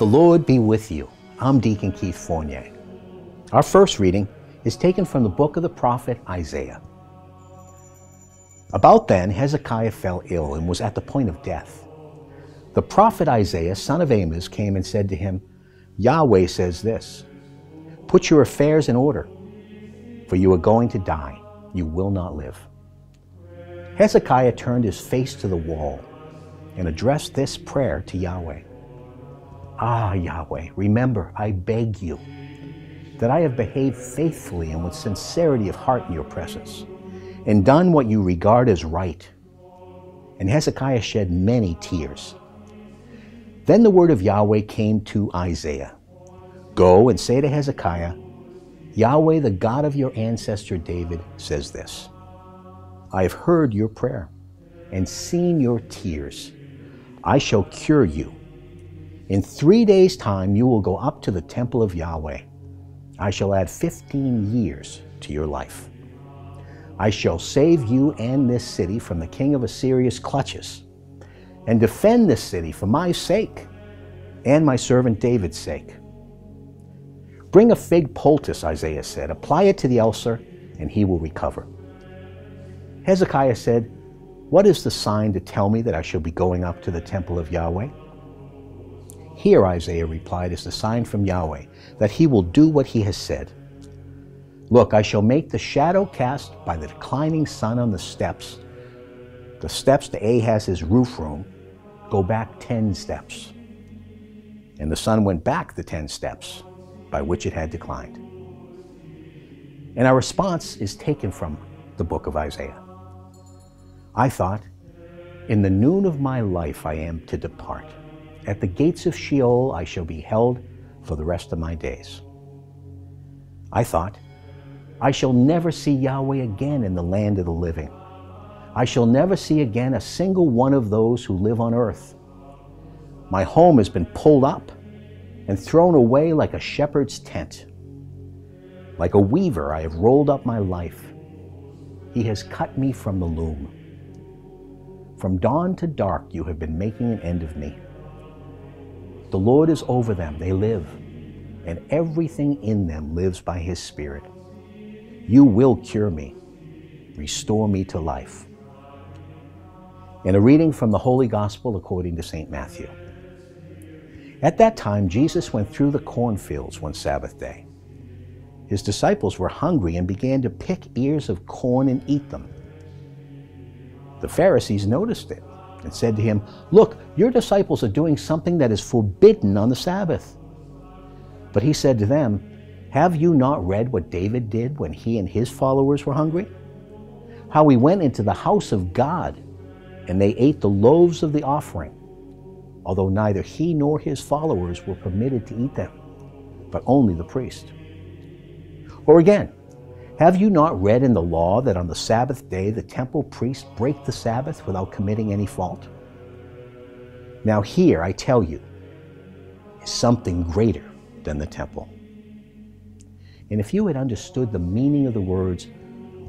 The Lord be with you. I'm Deacon Keith Fournier. Our first reading is taken from the book of the prophet Isaiah. About then, Hezekiah fell ill and was at the point of death. The prophet Isaiah, son of Amoz, came and said to him, Yahweh says this, put your affairs in order, for you are going to die. You will not live. Hezekiah turned his face to the wall and addressed this prayer to Yahweh. Ah, Yahweh, remember, I beg you, that I have behaved faithfully and with sincerity of heart in your presence, and done what you regard as right. And Hezekiah shed many tears. Then the word of Yahweh came to Isaiah. Go and say to Hezekiah, Yahweh, the God of your ancestor David, says this. I have heard your prayer and seen your tears. I shall cure you. In 3 days' time you will go up to the Temple of Yahweh. I shall add 15 years to your life. I shall save you and this city from the king of Assyria's clutches, and defend this city for my sake and my servant David's sake. Bring a fig poultice, Isaiah said, apply it to the ulcer, and he will recover. Hezekiah said, what is the sign to tell me that I shall be going up to the temple of Yahweh? Here, Isaiah replied, is the sign from Yahweh, that he will do what he has said. Look, I shall make the shadow cast by the declining sun on the steps to Ahaz's roof room, go back 10 steps. And the sun went back the 10 steps by which it had declined. And our response is taken from the book of Isaiah. I thought, in the noon of my life I am to depart. At the gates of Sheol I shall be held for the rest of my days. I thought, I shall never see Yahweh again in the land of the living. I shall never see again a single one of those who live on earth. My home has been pulled up and thrown away like a shepherd's tent. Like a weaver I have rolled up my life. He has cut me from the loom. From dawn to dark you have been making an end of me. The Lord is over them, they live, and everything in them lives by his Spirit. You will cure me, restore me to life. In a reading from the Holy Gospel according to St. Matthew. At that time, Jesus went through the cornfields one Sabbath day. His disciples were hungry and began to pick ears of corn and eat them. The Pharisees noticed it and said to him, look, your disciples are doing something that is forbidden on the Sabbath. But he said to them, have you not read what David did when he and his followers were hungry? How he went into the house of God, and they ate the loaves of the offering, although neither he nor his followers were permitted to eat them, but only the priest. Or again, have you not read in the law that on the Sabbath day the temple priests break the Sabbath without committing any fault? Now here, I tell you, is something greater than the temple. And if you had understood the meaning of the words,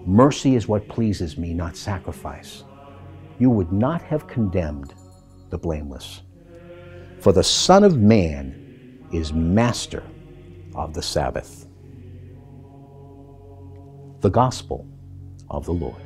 mercy is what pleases me, not sacrifice, you would not have condemned the blameless. For the Son of Man is master of the Sabbath. The Gospel of the Lord.